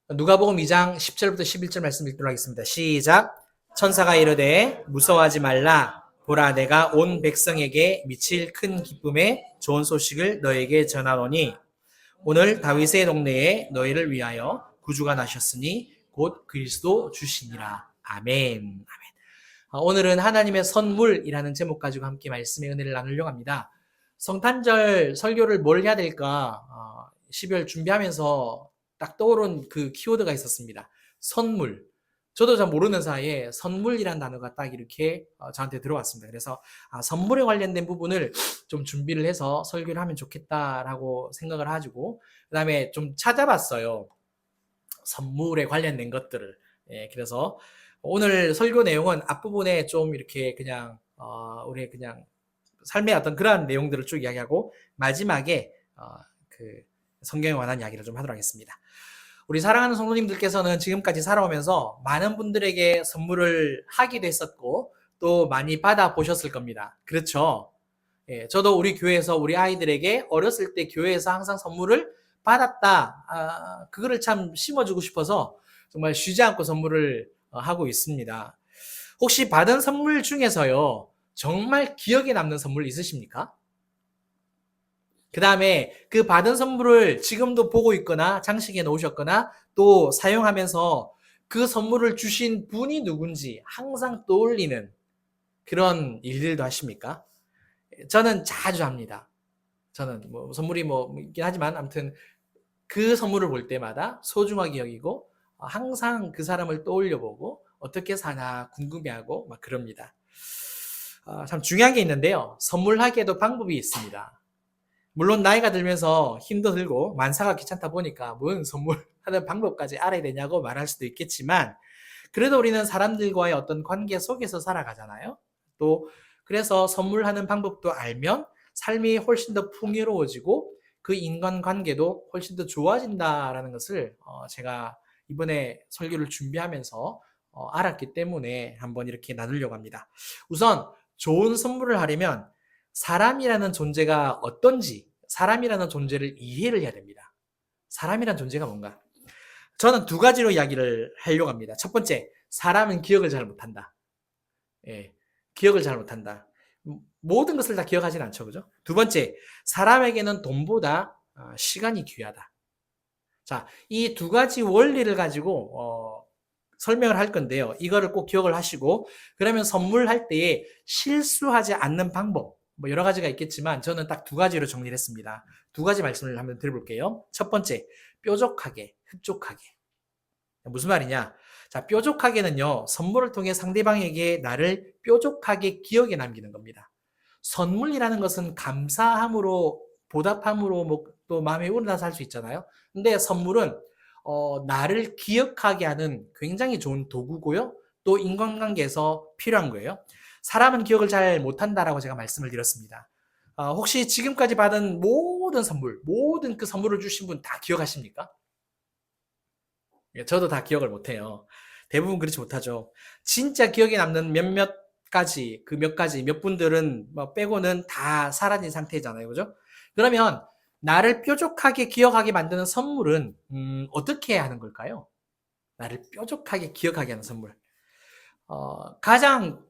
누가복음 2장 10절부터 11절 말씀 읽도록 하겠습니다. 시작. 천사가 이르되 무서워하지 말라. 보라, 내가 온 백성에게 미칠 큰 기쁨의 좋은 소식을 너에게 전하노니 오늘 다윗의 동네에 너희를 위하여 구주가 나셨으니 곧 그리스도 주시니라. 아멘. 아멘. 오늘은 하나님의 선물이라는 제목 가지고 함께 말씀의 은혜를 나누려고 합니다. 성탄절 설교를 뭘 해야 될까 12월 준비하면서 딱 떠오른 그 키워드가 있었습니다. 선물. 저도 잘 모르는 사이에 선물이라는 단어가 딱 이렇게 저한테 들어왔습니다. 그래서 선물에 관련된 부분을 좀 준비를 해서 설교를 하면 좋겠다라고 생각을 가지고 그 다음에 좀 찾아봤어요. 선물에 관련된 것들을. 그래서 오늘 설교 내용은 앞부분에 좀 이렇게 그냥 우리의 그냥 삶의 어떤 그러한 내용들을 쭉 이야기하고 마지막에 그 성경에 관한 이야기를 좀 하도록 하겠습니다. 우리 사랑하는 성도님들께서는 지금까지 살아오면서 많은 분들에게 선물을 하기도 했었고 또 많이 받아보셨을 겁니다. 그렇죠? 저도 우리 교회에서 우리 아이들에게 어렸을 때 교회에서 항상 선물을 받았다. 그거를 참 심어주고 싶어서 정말 쉬지 않고 선물을 하고 있습니다. 혹시 받은 선물 중에서요, 정말 기억에 남는 선물 있으십니까? 그 다음에 그 받은 선물을 지금도 보고 있거나 장식해 놓으셨거나 또 사용하면서 그 선물을 주신 분이 누군지 항상 떠올리는 그런 일들도 하십니까? 저는 자주 합니다. 저는 뭐 선물이 뭐 있긴 하지만 아무튼 그 선물을 볼 때마다 소중하게 여기고 항상 그 사람을 떠올려 보고 어떻게 사나 궁금해하고 막 그럽니다. 참 중요한 게 있는데요. 선물하기에도 방법이 있습니다. 물론 나이가 들면서 힘도 들고 만사가 귀찮다 보니까 뭔 선물하는 방법까지 알아야 되냐고 말할 수도 있겠지만 그래도 우리는 사람들과의 어떤 관계 속에서 살아가잖아요. 또 그래서 선물하는 방법도 알면 삶이 훨씬 더 풍요로워지고 그 인간관계도 훨씬 더 좋아진다라는 것을 제가 이번에 설교를 준비하면서 알았기 때문에 한번 이렇게 나누려고 합니다. 우선 좋은 선물을 하려면 사람이라는 존재가 어떤지 사람이라는 존재를 이해를 해야 됩니다. 사람이라는 존재가 뭔가? 저는 두 가지로 이야기를 하려고 합니다. 첫 번째, 사람은 기억을 잘 못한다. 기억을 잘 못한다. 모든 것을 다 기억하진 않죠, 그죠? 두 번째, 사람에게는 돈보다 시간이 귀하다. 자, 이 두 가지 원리를 가지고 설명을 할 건데요. 이거를 꼭 기억을 하시고 그러면 선물할 때에 실수하지 않는 방법 뭐 여러 가지가 있겠지만 저는 딱 두 가지로 정리를 했습니다. 두 가지 말씀을 한번 드려볼게요. 첫 번째, 뾰족하게, 흡족하게. 무슨 말이냐? 자, 뾰족하게는요, 선물을 통해 상대방에게 나를 뾰족하게 기억에 남기는 겁니다. 선물이라는 것은 감사함으로, 보답함으로 또 마음에 우러나서 할 수 있잖아요. 근데 선물은 나를 기억하게 하는 굉장히 좋은 도구고요. 또 인간관계에서 필요한 거예요. 사람은 기억을 잘 못한다라고 제가 말씀을 드렸습니다. 혹시 지금까지 받은 모든 선물, 모든 그 선물을 주신 분 다 기억하십니까? 저도 다 기억을 못해요. 대부분 그렇지 못하죠. 진짜 기억에 남는 몇몇 가지, 그 몇 가지, 몇 분들은 뭐 빼고는 다 사라진 상태잖아요. 그죠? 그러면 나를 뾰족하게 기억하게 만드는 선물은 어떻게 하는 걸까요? 나를 뾰족하게 기억하게 하는 선물. 가장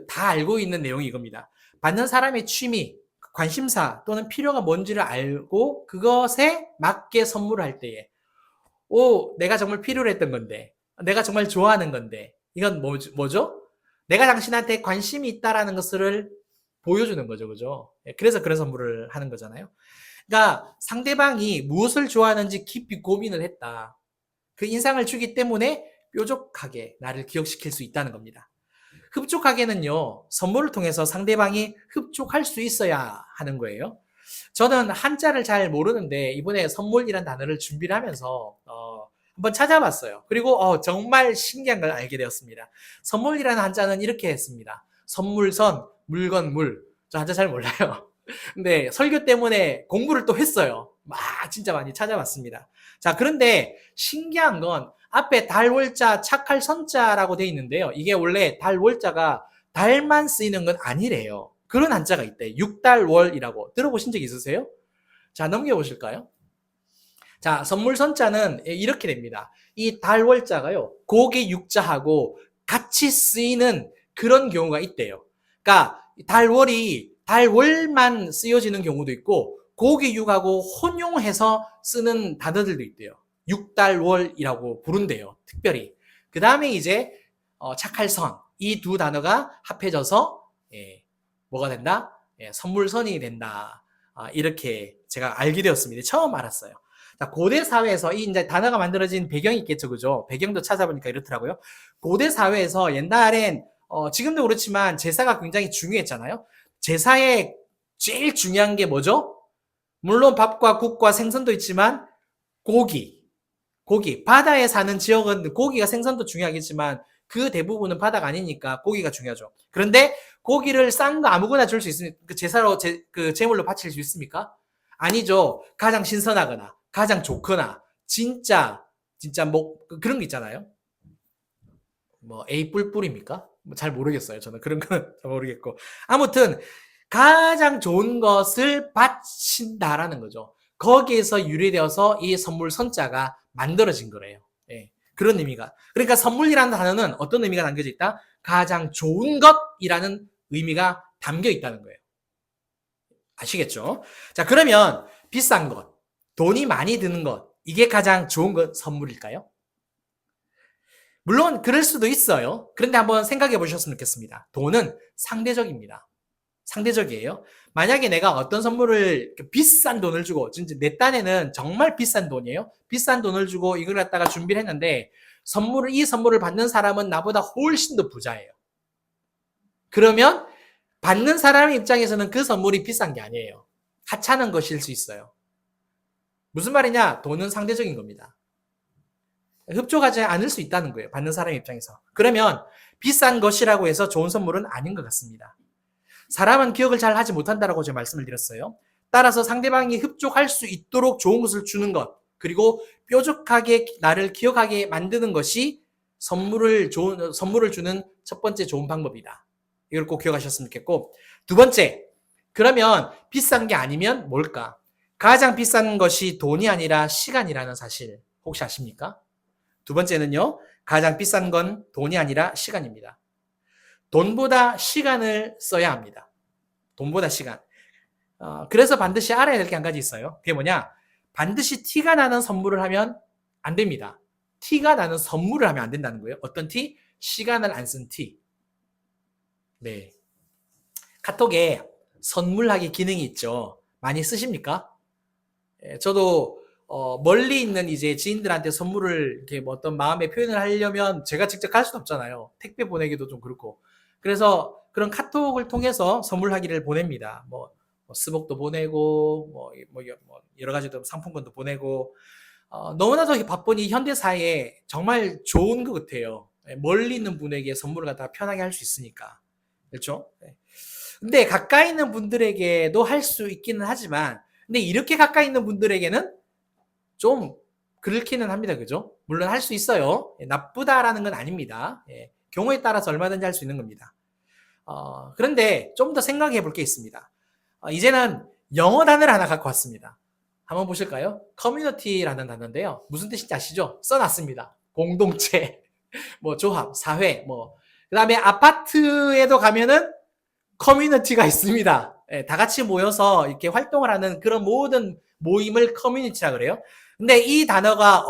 다 알고 있는 내용이 이겁니다. 받는 사람의 취미, 관심사 또는 필요가 뭔지를 알고 그것에 맞게 선물을 할 때에 내가 정말 필요로 했던 건데, 내가 정말 좋아하는 건데, 이건 뭐죠? 내가 당신한테 관심이 있다라는 것을 보여주는 거죠, 그죠? 그래서 그런 선물을 하는 거잖아요. 그러니까 상대방이 무엇을 좋아하는지 깊이 고민을 했다. 그 인상을 주기 때문에 뾰족하게 나를 기억시킬 수 있다는 겁니다. 흡족하게는요, 선물을 통해서 상대방이 흡족할 수 있어야 하는 거예요. 저는 한자를 잘 모르는데 이번에 선물이란 단어를 준비를 하면서 한번 찾아봤어요. 그리고 정말 신기한 걸 알게 되었습니다. 선물이라는 한자는 이렇게 했습니다. 선물선, 물건, 물. 저 한자 잘 몰라요. 근데 설교 때문에 공부를 또 했어요. 막 진짜 많이 찾아봤습니다. 자, 그런데 신기한 건 앞에 달월자, 착할 선자라고 돼 있는데요. 이게 원래 달월자가 달만 쓰이는 건 아니래요. 그런 한자가 있대. 육달월이라고. 들어보신 적 있으세요? 자, 넘겨보실까요? 자, 선물 선자는 이렇게 됩니다. 이 달월자가요, 고기 육자하고 같이 쓰이는 그런 경우가 있대요. 그러니까 달월만 쓰여지는 경우도 있고 고기 육하고 혼용해서 쓰는 단어들도 있대요. 육달월이라고 부른대요. 특별히. 그 다음에 이제 착할선, 이 두 단어가 합해져서 뭐가 된다? 선물선이 된다. 이렇게 제가 알게 되었습니다. 처음 알았어요. 자, 고대 사회에서 이 이제 단어가 만들어진 배경이 있겠죠, 그죠? 배경도 찾아보니까 이렇더라고요. 고대 사회에서 옛날엔 지금도 그렇지만 제사가 굉장히 중요했잖아요. 제사에 제일 중요한 게 뭐죠? 물론 밥과 국과 생선도 있지만 고기. 바다에 사는 지역은 고기가 생선도 중요하겠지만 그 대부분은 바다가 아니니까 고기가 중요하죠. 그런데 고기를 싼 거 아무거나 줄 수 있습니까? 그 제사로 그 제물로 바칠 수 있습니까? 아니죠. 가장 신선하거나 가장 좋거나 진짜 뭐 그런 거 있잖아요. 뭐 A 뿔뿔입니까? 뭐 잘 모르겠어요. 저는 그런 건 잘 모르겠고. 아무튼 가장 좋은 것을 바친다라는 거죠. 거기에서 유래되어서 이 선물 선자가 만들어진 거래요. 예, 그런 의미가. 그러니까 선물이라는 단어는 어떤 의미가 담겨져 있다? 가장 좋은 것이라는 의미가 담겨 있다는 거예요. 아시겠죠? 자, 그러면 비싼 것, 돈이 많이 드는 것, 이게 가장 좋은 것, 선물일까요? 물론 그럴 수도 있어요. 그런데 한번 생각해 보셨으면 좋겠습니다. 돈은 상대적입니다. 상대적이에요. 만약에 내가 어떤 선물을 비싼 돈을 주고, 진짜 내 딴에는 정말 비싼 돈이에요. 비싼 돈을 주고 이걸 갖다가 준비를 했는데 이 선물을 받는 사람은 나보다 훨씬 더 부자예요. 그러면 받는 사람의 입장에서는 그 선물이 비싼 게 아니에요. 하찮은 것일 수 있어요. 무슨 말이냐? 돈은 상대적인 겁니다. 흡족하지 않을 수 있다는 거예요. 받는 사람의 입장에서. 그러면 비싼 것이라고 해서 좋은 선물은 아닌 것 같습니다. 사람은 기억을 잘 하지 못한다라고 제가 말씀을 드렸어요. 따라서 상대방이 흡족할 수 있도록 좋은 것을 주는 것, 그리고 뾰족하게 나를 기억하게 만드는 것이 선물을 주는 첫 번째 좋은 방법이다. 이걸 꼭 기억하셨으면 좋겠고, 두 번째, 그러면 비싼 게 아니면 뭘까? 가장 비싼 것이 돈이 아니라 시간이라는 사실 혹시 아십니까? 두 번째는요, 가장 비싼 건 돈이 아니라 시간입니다. 돈보다 시간을 써야 합니다. 돈보다 시간. 그래서 반드시 알아야 될 게 한 가지 있어요. 그게 뭐냐? 반드시 티가 나는 선물을 하면 안 됩니다. 티가 나는 선물을 하면 안 된다는 거예요. 어떤 티? 시간을 안 쓴 티. 네. 카톡에 선물하기 기능이 있죠. 많이 쓰십니까? 저도 멀리 있는 이제 지인들한테 선물을 이렇게 뭐 어떤 마음의 표현을 하려면 제가 직접 갈 수도 없잖아요. 택배 보내기도 좀 그렇고. 그래서 그런 카톡을 통해서 선물하기를 보냅니다. 뭐 스벅도 보내고 뭐 여러 가지 상품권도 보내고 너무나도 바쁜 이 현대 사회에 정말 좋은 것 같아요. 멀리 있는 분에게 선물을 갖다가 편하게 할 수 있으니까. 그렇죠? 근데 가까이 있는 분들에게도 할 수 있기는 하지만 근데 이렇게 가까이 있는 분들에게는 좀 그렇기는 합니다. 그죠? 물론 할 수 있어요. 나쁘다라는 건 아닙니다. 경우에 따라서 얼마든지 할 수 있는 겁니다. 그런데 좀 더 생각해 볼 게 있습니다. 이제는 영어 단어를 하나 갖고 왔습니다. 한번 보실까요? 커뮤니티라는 단어인데요. 무슨 뜻인지 아시죠? 써놨습니다. 공동체, 뭐 조합, 사회, 그 다음에 아파트에도 가면은 커뮤니티가 있습니다. 다 같이 모여서 이렇게 활동을 하는 그런 모든 모임을 커뮤니티라 그래요. 근데 이 단어가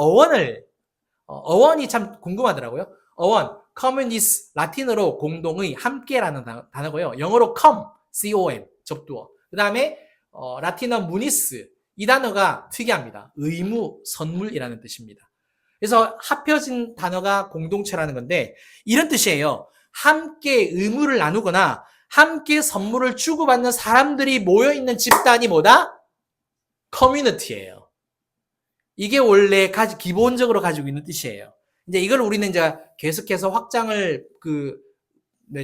어원이 참 궁금하더라고요. 어원, communis, 라틴어로 공동의, 함께라는 단어고요. 영어로 com, 접두어. 그 다음에 라틴어 munis, 이 단어가 특이합니다. 의무, 선물이라는 뜻입니다. 그래서 합쳐진 단어가 공동체라는 건데 이런 뜻이에요. 함께 의무를 나누거나 함께 선물을 주고받는 사람들이 모여있는 집단이 뭐다? 커뮤니티예요. 이게 원래 기본적으로 가지고 있는 뜻이에요. 이제 이걸 우리는 이제 계속해서 확장을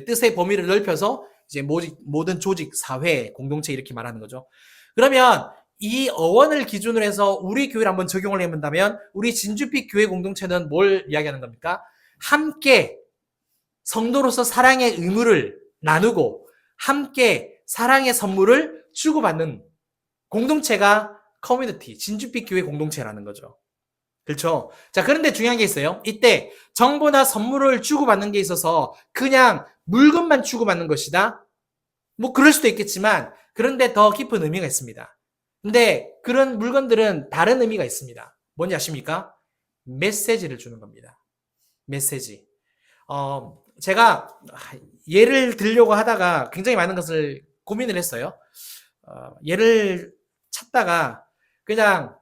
뜻의 범위를 넓혀서 이제 모든 조직, 사회, 공동체 이렇게 말하는 거죠. 그러면 이 어원을 기준으로 해서 우리 교회를 한번 적용을 해본다면 우리 진주빛 교회 공동체는 뭘 이야기하는 겁니까? 함께 성도로서 사랑의 의무를 나누고 함께 사랑의 선물을 주고받는 공동체가 커뮤니티, 진주빛 교회 공동체라는 거죠. 그렇죠? 자, 그런데 중요한 게 있어요. 이때 정보나 선물을 주고받는 게 있어서 그냥 물건만 주고받는 것이다. 뭐 그럴 수도 있겠지만 그런데 더 깊은 의미가 있습니다. 근데 그런 물건들은 다른 의미가 있습니다. 뭔지 아십니까? 메시지를 주는 겁니다. 메시지. 제가 예를 들려고 하다가 굉장히 많은 것을 고민을 했어요. 예를 찾다가 그냥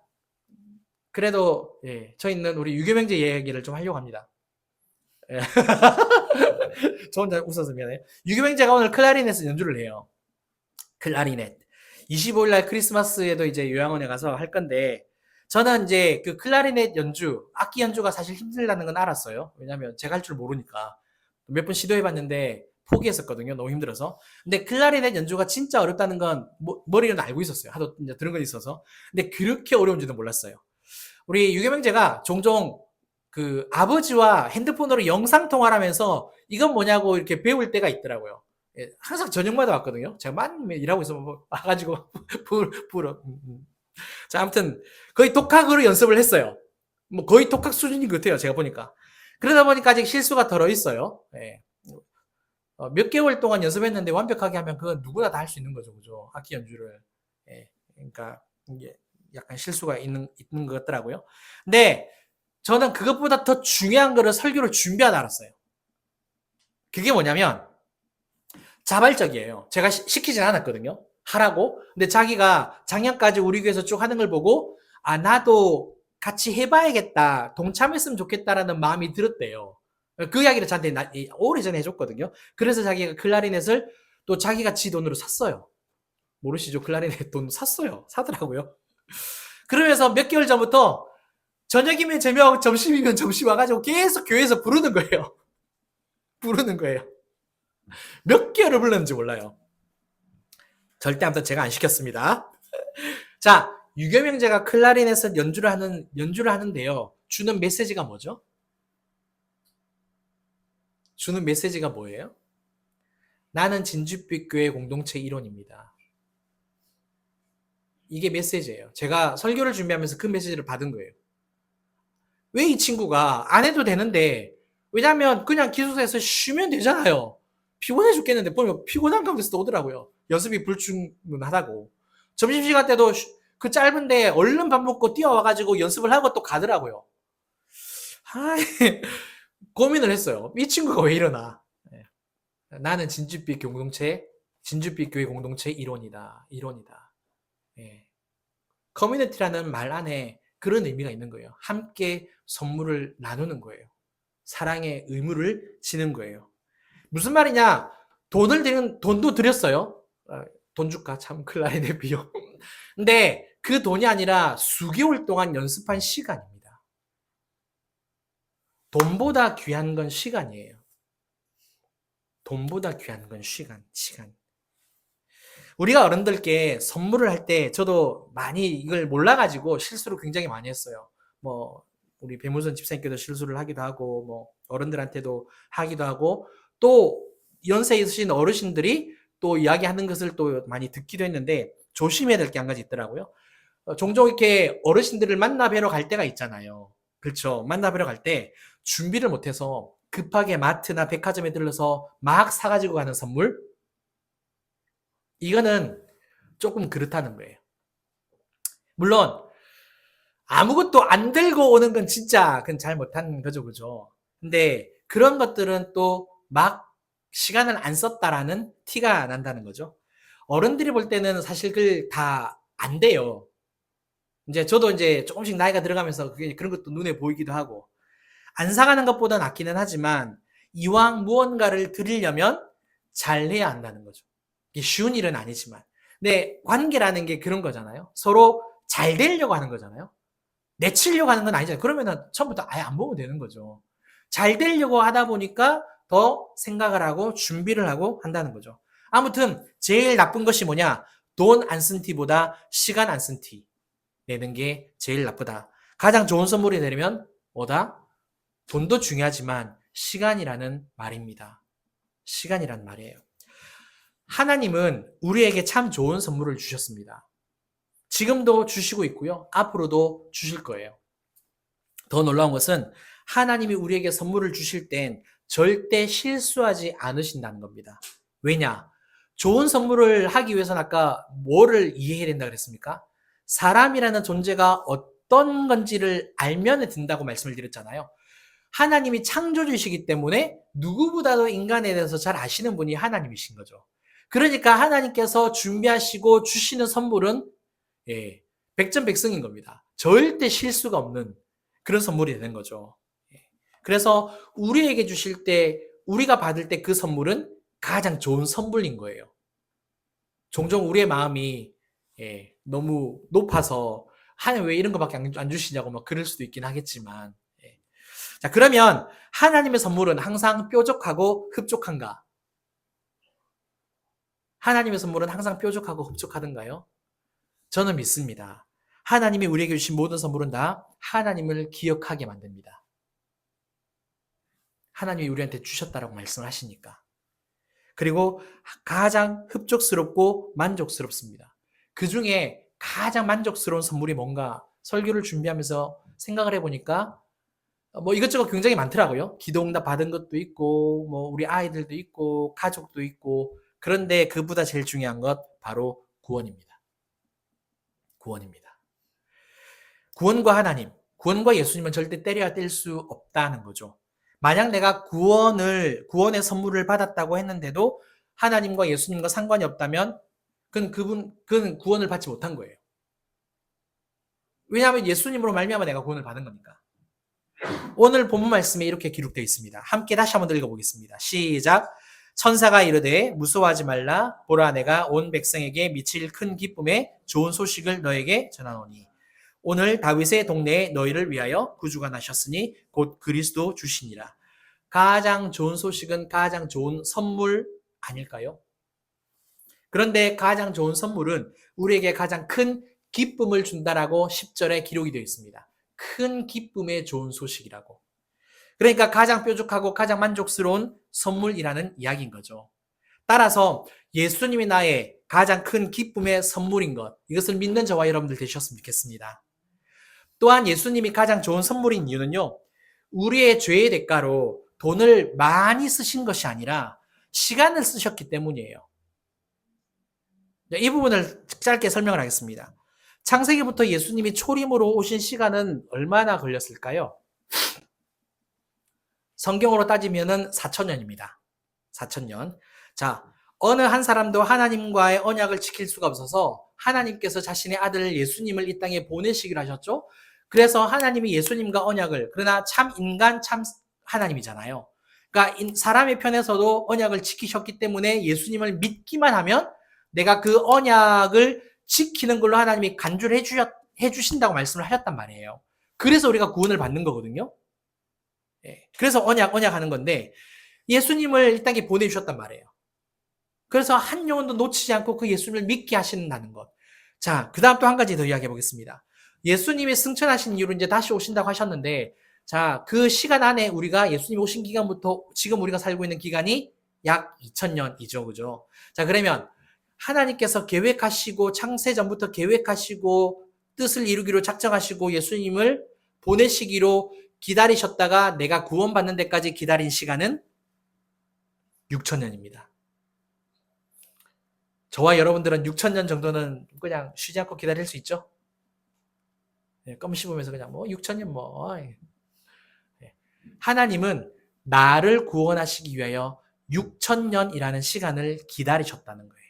그래도 예, 저 있는 우리 유교명제 얘기를 좀 하려고 합니다. 예. 저 혼자 웃어서 미안해요. 유교명제가 오늘 클라리넷 연주를 해요. 클라리넷. 25일 날 크리스마스에도 이제 요양원에 가서 할 건데 저는 이제 그 클라리넷 연주, 악기 연주가 사실 힘들다는 건 알았어요. 왜냐면 제가 할 줄 모르니까. 몇 번 시도해봤는데 포기했었거든요. 너무 힘들어서. 근데 클라리넷 연주가 진짜 어렵다는 건 머리로는 알고 있었어요. 하도 이제 들은 건 있어서. 근데 그렇게 어려운지는 몰랐어요. 우리 유겸형제가 종종 그 아버지와 핸드폰으로 영상 통화를 하면서 이건 뭐냐고 이렇게 배울 때가 있더라고요. 예, 항상 저녁마다 왔거든요. 제가 많이 일하고 있으면 뭐 와가지고 불어. 자, 아무튼 거의 독학으로 연습을 했어요. 뭐 거의 독학 수준인 것 같아요. 제가 보니까. 그러다 보니까 아직 실수가 덜어 있어요. 예. 몇 개월 동안 연습했는데 완벽하게 하면 그건 누구나 다 할 수 있는 거죠. 그죠? 악기 연주를. 예. 그러니까 이게 약간 실수가 있는 것 같더라고요. 근데 저는 그것보다 더 중요한 거를 설교를 준비하다 알았어요. 그게 뭐냐면 자발적이에요. 제가 시키진 않았거든요. 하라고. 근데 자기가 작년까지 우리 교회에서 쭉 하는 걸 보고 아 나도 같이 해봐야겠다. 동참했으면 좋겠다라는 마음이 들었대요. 그 이야기를 저한테 오래전에 해줬거든요. 그래서 자기가 클라리넷을 또 자기가 지 돈으로 샀어요. 모르시죠? 클라리넷 돈 샀어요. 사더라고요. 그러면서 몇 개월 전부터 저녁이면 저녁, 점심이면 점심 와가지고 계속 교회에서 부르는 거예요. 부르는 거예요. 몇 개월을 불렀는지 몰라요. 절대 아무튼 제가 안 시켰습니다. 자, 유겸형제가 클라리넷을 연주를 하는데요. 주는 메시지가 뭐죠? 주는 메시지가 뭐예요? 나는 진주빛 교회 공동체 일원입니다. 이게 메시지예요. 제가 설교를 준비하면서 그 메시지를 받은 거예요. 왜 이 친구가 안 해도 되는데 왜냐면 그냥 기숙사에서 쉬면 되잖아요. 피곤해 죽겠는데 보면 피곤한 가운데서 오더라고요. 연습이 불충분하다고. 점심시간 때도 그 짧은데 얼른 밥 먹고 뛰어와가지고 연습을 하고 또 가더라고요. 하이, 고민을 했어요. 이 친구가 왜 이러나. 나는 진주빛 교회 공동체 일원이다. 예. 커뮤니티라는 말 안에 그런 의미가 있는 거예요. 함께 선물을 나누는 거예요. 사랑의 의무를 지는 거예요. 무슨 말이냐? 돈도 드렸어요. 돈 줄까? 참, 클라리넷 비용. 근데 그 돈이 아니라 수개월 동안 연습한 시간입니다. 돈보다 귀한 건 시간이에요. 돈보다 귀한 건 시간. 우리가 어른들께 선물을 할 때 저도 많이 이걸 몰라가지고 실수를 굉장히 많이 했어요. 뭐 우리 배무선 집사님께도 실수를 하기도 하고 뭐 어른들한테도 하기도 하고 또 연세 있으신 어르신들이 또 이야기하는 것을 또 많이 듣기도 했는데 조심해야 될 게 한 가지 있더라고요. 종종 이렇게 어르신들을 만나 뵈러 갈 때가 있잖아요. 그렇죠. 만나 뵈러 갈 때 준비를 못해서 급하게 마트나 백화점에 들러서 막 사가지고 가는 선물 이거는 조금 그렇다는 거예요. 물론 아무것도 안 들고 오는 건 진짜 그건 잘 못한 거죠, 그죠? 근데 그런 것들은 또 막 시간을 안 썼다라는 티가 난다는 거죠. 어른들이 볼 때는 사실 그걸 다 안 돼요. 이제 저도 이제 조금씩 나이가 들어가면서 그런 것도 눈에 보이기도 하고 안 사가는 것보다는 낫기는 하지만 이왕 무언가를 드리려면 잘 해야 한다는 거죠. 이게 쉬운 일은 아니지만. 근데 관계라는 게 그런 거잖아요. 서로 잘 되려고 하는 거잖아요. 내치려고 하는 건 아니잖아요. 그러면은 처음부터 아예 안 보면 되는 거죠. 잘 되려고 하다 보니까 더 생각을 하고 준비를 하고 한다는 거죠. 아무튼 제일 나쁜 것이 뭐냐? 돈 안 쓴 티보다 시간 안 쓴 티 내는 게 제일 나쁘다. 가장 좋은 선물이 되려면 뭐다? 돈도 중요하지만 시간이라는 말입니다. 시간이란 말이에요. 하나님은 우리에게 참 좋은 선물을 주셨습니다. 지금도 주시고 있고요. 앞으로도 주실 거예요. 더 놀라운 것은 하나님이 우리에게 선물을 주실 땐 절대 실수하지 않으신다는 겁니다. 왜냐? 좋은 선물을 하기 위해서는 아까 뭐를 이해해야 된다 그랬습니까? 사람이라는 존재가 어떤 건지를 알면 된다고 말씀을 드렸잖아요. 하나님이 창조주이시기 때문에 누구보다도 인간에 대해서 잘 아시는 분이 하나님이신 거죠. 그러니까 하나님께서 준비하시고 주시는 선물은 백전백승인 겁니다. 절대 실수가 없는 그런 선물이 되는 거죠. 그래서 우리에게 주실 때, 우리가 받을 때 그 선물은 가장 좋은 선물인 거예요. 종종 우리의 마음이 너무 높아서 하나님 왜 이런 거밖에 안 주시냐고 막 그럴 수도 있긴 하겠지만, 자, 그러면 하나님의 선물은 항상 뾰족하고 흡족한가? 하나님의 선물은 항상 뾰족하고 흡족하던가요? 저는 믿습니다. 하나님이 우리에게 주신 모든 선물은 다 하나님을 기억하게 만듭니다. 하나님이 우리한테 주셨다라고 말씀을 하시니까. 그리고 가장 흡족스럽고 만족스럽습니다. 그 중에 가장 만족스러운 선물이 뭔가 설교를 준비하면서 생각을 해보니까 뭐 이것저것 굉장히 많더라고요. 기도응답 받은 것도 있고, 뭐 우리 아이들도 있고, 가족도 있고. 그런데 그보다 제일 중요한 것 바로 구원입니다. 구원입니다. 구원과 하나님, 구원과 예수님은 절대 때려야 뗄 수 없다는 거죠. 만약 내가 구원의 선물을 받았다고 했는데도 하나님과 예수님과 상관이 없다면 그건 구원을 받지 못한 거예요. 왜냐하면 예수님으로 말미암아 내가 구원을 받은 거니까. 오늘 본문 말씀에 이렇게 기록되어 있습니다. 함께 다시 한번 읽어보겠습니다. 시작. 천사가 이르되 무서워하지 말라. 보라 내가 온 백성에게 미칠 큰 기쁨에 좋은 소식을 너에게 전하노니 오늘 다윗의 동네에 너희를 위하여 구주가 나셨으니 곧 그리스도 주시니라. 가장 좋은 소식은 가장 좋은 선물 아닐까요? 그런데 가장 좋은 선물은 우리에게 가장 큰 기쁨을 준다라고 10절에 기록이 되어 있습니다. 큰 기쁨의 좋은 소식이라고. 그러니까 가장 뾰족하고 가장 만족스러운 선물이라는 이야기인 거죠. 따라서 예수님이 나의 가장 큰 기쁨의 선물인 것, 이것을 믿는 저와 여러분들 되셨으면 좋겠습니다. 또한 예수님이 가장 좋은 선물인 이유는요, 우리의 죄의 대가로 돈을 많이 쓰신 것이 아니라 시간을 쓰셨기 때문이에요. 이 부분을 짧게 설명을 하겠습니다. 창세기부터 예수님이 초림으로 오신 시간은 얼마나 걸렸을까요? 성경으로 따지면은 4,000년입니다. 4,000년. 자, 어느 한 사람도 하나님과의 언약을 지킬 수가 없어서 하나님께서 자신의 아들 예수님을 이 땅에 보내시기로 하셨죠. 그래서 하나님이 예수님과 언약을, 그러나 참 인간 참 하나님이잖아요. 그러니까 사람의 편에서도 언약을 지키셨기 때문에 예수님을 믿기만 하면 내가 그 언약을 지키는 걸로 하나님이 간주를 해주신다고 말씀을 하셨단 말이에요. 그래서 우리가 구원을 받는 거거든요. 그래서 언약하는 건데 예수님을 이 땅에 보내주셨단 말이에요. 그래서 한 영혼도 놓치지 않고 그 예수님을 믿게 하신다는 것. 자, 그 다음 또 한 가지 더 이야기해 보겠습니다. 예수님이 승천하신 이후로 이제 다시 오신다고 하셨는데, 자, 그 시간 안에 우리가 예수님이 오신 기간부터 지금 우리가 살고 있는 기간이 약 2000년이죠. 그죠? 자, 그러면 하나님께서 계획하시고 창세전부터 계획하시고 뜻을 이루기로 작정하시고 예수님을 보내시기로 기다리셨다가 내가 구원받는 데까지 기다린 시간은 6000년입니다. 저와 여러분들은 6000년 정도는 그냥 쉬지 않고 기다릴 수 있죠? 껌 씹으면서 그냥 6000년 하나님은 나를 구원하시기 위하여 6000년이라는 시간을 기다리셨다는 거예요.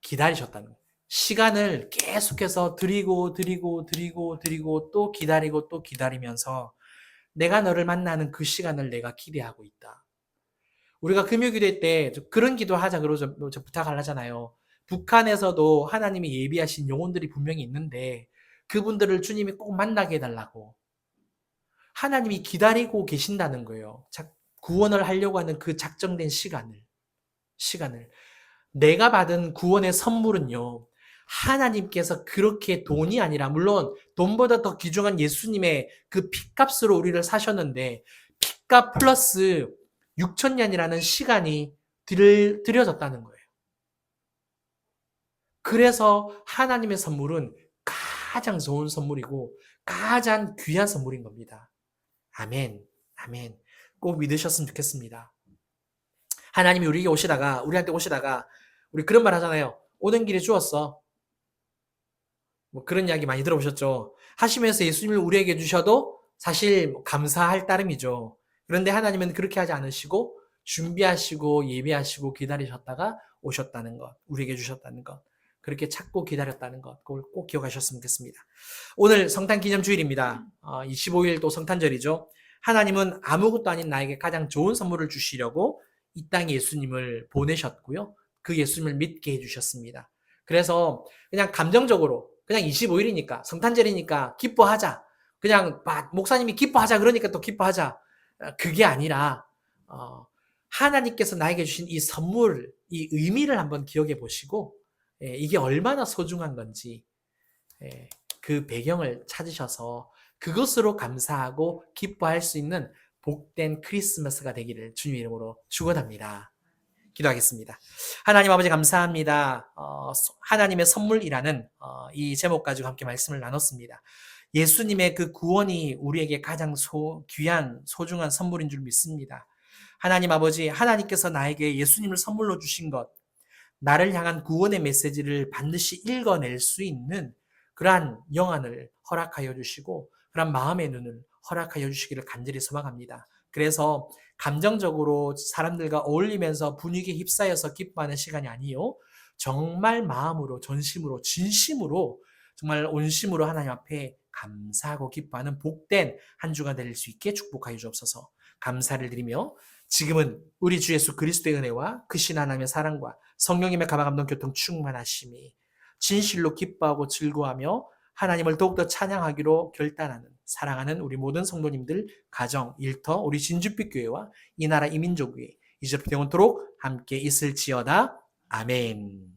기다리셨다는 거예요. 시간을 계속해서 드리고 또 기다리고 또 기다리면서 내가 너를 만나는 그 시간을 내가 기대하고 있다. 우리가 금요기도 때 그런 기도하자 그러죠. 부탁하잖아요. 북한에서도 하나님이 예비하신 영혼들이 분명히 있는데 그분들을 주님이 꼭 만나게 해달라고. 하나님이 기다리고 계신다는 거예요. 구원을 하려고 하는 그 작정된 시간을. 내가 받은 구원의 선물은요. 하나님께서 그렇게 돈이 아니라 물론 돈보다 더 귀중한 예수님의 그 핏값으로 우리를 사셨는데 핏값 플러스 6000년이라는 시간이 들여졌다는 거예요. 그래서 하나님의 선물은 가장 좋은 선물이고 가장 귀한 선물인 겁니다. 아멘. 아멘. 꼭 믿으셨으면 좋겠습니다. 하나님이 우리한테 오시다가 우리 그런 말 하잖아요. 오는 길에 주었어. 뭐 그런 이야기 많이 들어보셨죠? 하시면서 예수님을 우리에게 주셔도 사실 감사할 따름이죠. 그런데 하나님은 그렇게 하지 않으시고 준비하시고 예비하시고 기다리셨다가 오셨다는 것, 우리에게 주셨다는 것, 그렇게 찾고 기다렸다는 것, 그걸 꼭 기억하셨으면 좋겠습니다. 오늘 성탄 기념 주일입니다. 25일 또 성탄절이죠. 하나님은 아무것도 아닌 나에게 가장 좋은 선물을 주시려고 이 땅에 예수님을 보내셨고요. 그 예수님을 믿게 해주셨습니다. 그래서 그냥 감정적으로 그냥 25일이니까 성탄절이니까 기뻐하자. 그냥 목사님이 기뻐하자 그러니까 또 기뻐하자. 그게 아니라 하나님께서 나에게 주신 이 선물, 이 의미를 한번 기억해 보시고 이게 얼마나 소중한 건지 그 배경을 찾으셔서 그것으로 감사하고 기뻐할 수 있는 복된 크리스마스가 되기를 주님 이름으로 축원합니다. 기도하겠습니다. 하나님 아버지 감사합니다. 하나님의 선물이라는 이 제목 가지고 함께 말씀을 나눴습니다. 예수님의 그 구원이 우리에게 가장 귀한 소중한 선물인 줄 믿습니다. 하나님 아버지, 하나님께서 나에게 예수님을 선물로 주신 것, 나를 향한 구원의 메시지를 반드시 읽어낼 수 있는 그러한 영안을 허락하여 주시고 그러한 마음의 눈을 허락하여 주시기를 간절히 소망합니다. 그래서 감정적으로 사람들과 어울리면서 분위기에 휩싸여서 기뻐하는 시간이 아니요. 정말 마음으로, 전심으로, 진심으로, 정말 온심으로 하나님 앞에 감사하고 기뻐하는 복된 한 주가 될 수 있게 축복하여 주옵소서. 감사를 드리며 지금은 우리 주 예수 그리스도의 은혜와 크신 하나님의 사랑과 성령님의 가마감동 교통 충만하심이 진실로 기뻐하고 즐거워하며 하나님을 더욱더 찬양하기로 결단하는 사랑하는 우리 모든 성도님들 가정, 일터, 우리 진주빛 교회와 이 나라 이민족 위에 이제부터 영원토록 함께 있을지어다. 아멘.